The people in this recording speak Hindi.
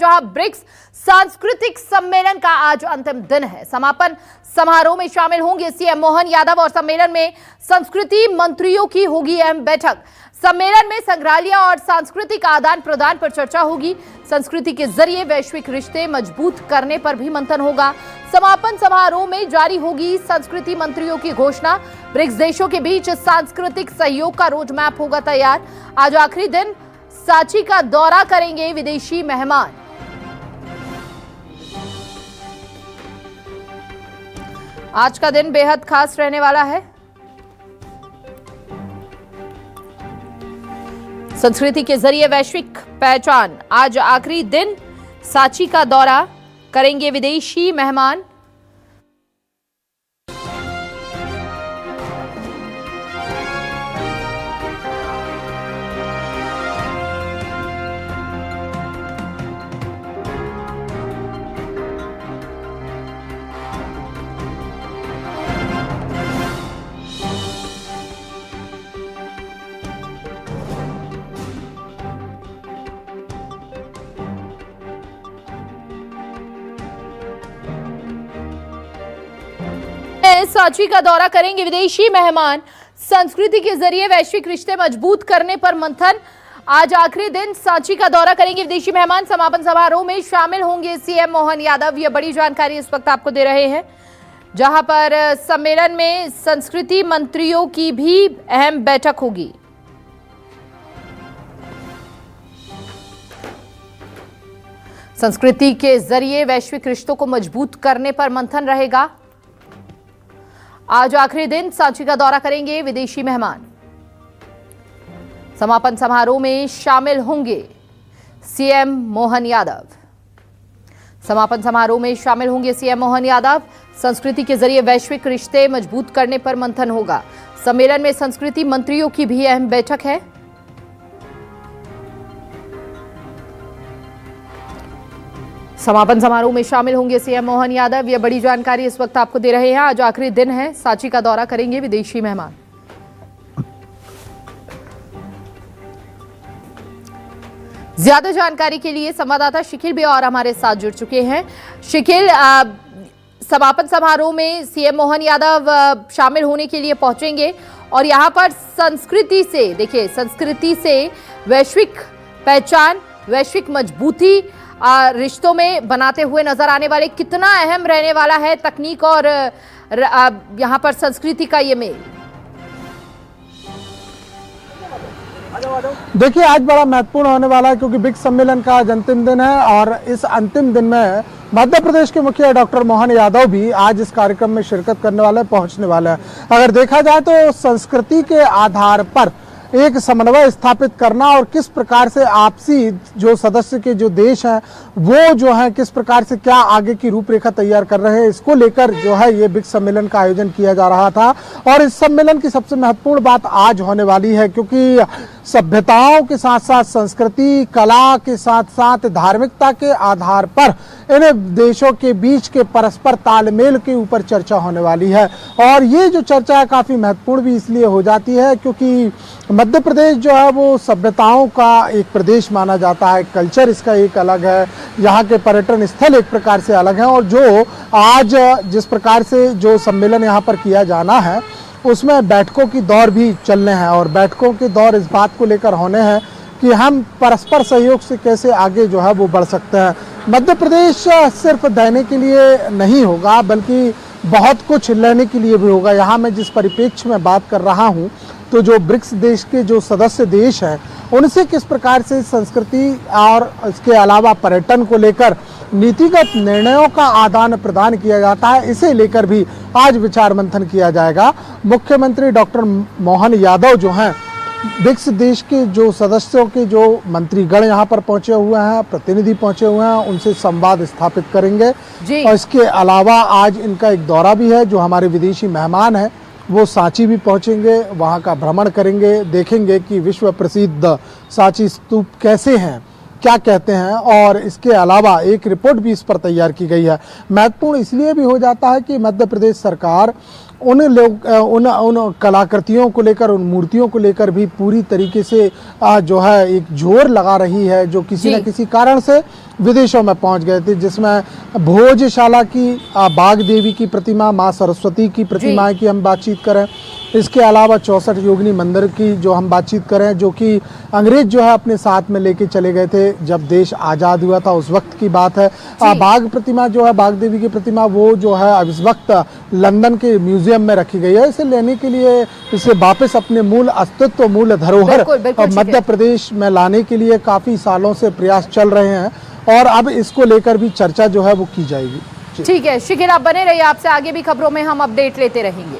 जहां ब्रिक्स सांस्कृतिक सम्मेलन का आज अंतिम दिन है। समापन समारोह में शामिल होंगे सीएम मोहन यादव और सम्मेलन में संस्कृति मंत्रियों की होगी अहम बैठक। सम्मेलन में संग्रहालय और सांस्कृतिक आदान प्रदान पर चर्चा होगी। संस्कृति के जरिए वैश्विक रिश्ते मजबूत करने पर भी मंथन होगा। समापन समारोह में जारी होगी संस्कृति मंत्रियों की घोषणा। ब्रिक्स देशों के बीच सांस्कृतिक सहयोग का रोड मैप होगा तैयार। आज आखिरी दिन सांची का दौरा करेंगे विदेशी मेहमान। आज का दिन बेहद खास रहने वाला है। संस्कृति के जरिए वैश्विक पहचान। आज आखिरी दिन सांची का दौरा करेंगे विदेशी मेहमान। सांची का दौरा करेंगे विदेशी मेहमान। संस्कृति के जरिए वैश्विक रिश्ते मजबूत करने पर मंथन। आज आखिरी दिन सांची का दौरा करेंगे विदेशी मेहमान। समापन समारोह में शामिल होंगे सीएम मोहन यादव। ये बड़ी जानकारी इस वक्त आपको दे रहे हैं, जहां पर सम्मेलन में संस्कृति मंत्रियों की भी अहम बैठक होगी। संस्कृति के जरिए वैश्विक रिश्तों को मजबूत करने पर मंथन रहेगा। आज आखिरी दिन सांची का दौरा करेंगे विदेशी मेहमान। समापन समारोह में शामिल होंगे सीएम मोहन यादव। समापन समारोह में शामिल होंगे सीएम मोहन यादव। संस्कृति के जरिए वैश्विक रिश्ते मजबूत करने पर मंथन होगा। सम्मेलन में संस्कृति मंत्रियों की भी अहम बैठक है। समापन समारोह में शामिल होंगे सीएम मोहन यादव। ये बड़ी जानकारी इस वक्त आपको दे रहे हैं। आज आखिरी दिन है, सांची का दौरा करेंगे विदेशी मेहमान। ज्यादा जानकारी के लिए संवाददाता शिखिल भी और हमारे साथ जुड़ चुके हैं। शिखिल, समापन समारोह में सीएम मोहन यादव शामिल होने के लिए पहुंचेंगे और यहां पर संस्कृति से, देखिए, संस्कृति से वैश्विक पहचान, वैश्विक मजबूती रिश्तों में बनाते हुए नजर आने वाले कितना अहम रहने वाला है तकनीक और यहां पर संस्कृति का ये मेल। देखिए, आज बड़ा महत्वपूर्ण होने वाला है क्योंकि ब्रिक्स सम्मेलन का आज अंतिम दिन है और इस अंतिम दिन में मध्य प्रदेश के मुखिया डॉक्टर मोहन यादव भी आज इस कार्यक्रम में शिरकत करने वाले, पहुंचने वाले हैं। अगर देखा जाए तो संस्कृति के आधार पर एक समन्वय स्थापित करना और किस प्रकार से आपसी जो सदस्य के जो देश हैं वो जो है किस प्रकार से क्या आगे की रूपरेखा तैयार कर रहे हैं, इसको लेकर जो है ये ब्रिक्स सम्मेलन का आयोजन किया जा रहा था। और इस सम्मेलन की सबसे महत्वपूर्ण बात आज होने वाली है क्योंकि सभ्यताओं के साथ साथ संस्कृति, कला के साथ साथ धार्मिकता के आधार पर इन देशों के बीच के परस्पर तालमेल के ऊपर चर्चा होने वाली है। और ये जो चर्चा है काफी महत्वपूर्ण भी इसलिए हो जाती है क्योंकि मध्य प्रदेश जो है वो सभ्यताओं का एक प्रदेश माना जाता है। कल्चर इसका एक अलग है, यहाँ के पर्यटन स्थल एक प्रकार से अलग है। और जो आज जिस प्रकार से जो सम्मेलन यहाँ पर किया जाना है उसमें बैठकों की दौर भी चलने हैं और बैठकों के दौर इस बात को लेकर होने हैं कि हम परस्पर सहयोग से कैसे आगे जो है वो बढ़ सकते हैं। मध्य प्रदेश सिर्फ देने के लिए नहीं होगा बल्कि बहुत कुछ लेने के लिए भी होगा। यहाँ मैं जिस परिप्रेक्ष्य में बात कर रहा हूँ तो जो ब्रिक्स देश के जो सदस्य देश हैं उनसे किस प्रकार से संस्कृति और इसके अलावा पर्यटन को लेकर नीतिगत निर्णयों का आदान प्रदान किया जाता है, इसे लेकर भी आज विचार मंथन किया जाएगा। मुख्यमंत्री डॉक्टर मोहन यादव जो हैं ब्रिक्स देश के जो सदस्यों के जो मंत्रीगण यहाँ पर पहुंचे हुए हैं, प्रतिनिधि पहुंचे हुए हैं, उनसे संवाद स्थापित करेंगे। और इसके अलावा आज इनका एक दौरा भी है। जो हमारे विदेशी मेहमान हैं वो सांची भी पहुंचेंगे, वहाँ का भ्रमण करेंगे, देखेंगे कि विश्व प्रसिद्ध सांची स्तूप कैसे हैं, क्या कहते हैं। और इसके अलावा एक रिपोर्ट भी इस पर तैयार की गई है। महत्वपूर्ण इसलिए भी हो जाता है कि मध्य प्रदेश सरकार उन कलाकृतियों को लेकर, उन मूर्तियों को लेकर भी पूरी तरीके से जो है एक जोर लगा रही है, जो किसी न किसी कारण से विदेशों में पहुंच गए थे, जिसमें भोजशाला की बाग देवी की प्रतिमा, माँ सरस्वती की प्रतिमा की हम बातचीत करें, इसके अलावा 64 योगिनी मंदिर की जो हम बातचीत करें, जो कि अंग्रेज जो है अपने साथ में लेके चले गए थे जब देश आज़ाद हुआ था, उस वक्त की बात है। बाघ प्रतिमा जो है, बाघ देवी की प्रतिमा, वो जो है अब इस वक्त लंदन के म्यूजियम में रखी गई है। इसे लेने के लिए, इसे वापस अपने मूल अस्तित्व, मूल धरोहर मध्य प्रदेश में लाने के लिए काफ़ी सालों से प्रयास चल रहे हैं और अब इसको लेकर भी चर्चा जो है वो की जाएगी। ठीक है शिखिर, आप बने रहिए, आपसे आगे भी खबरों में हम अपडेट लेते रहेंगे।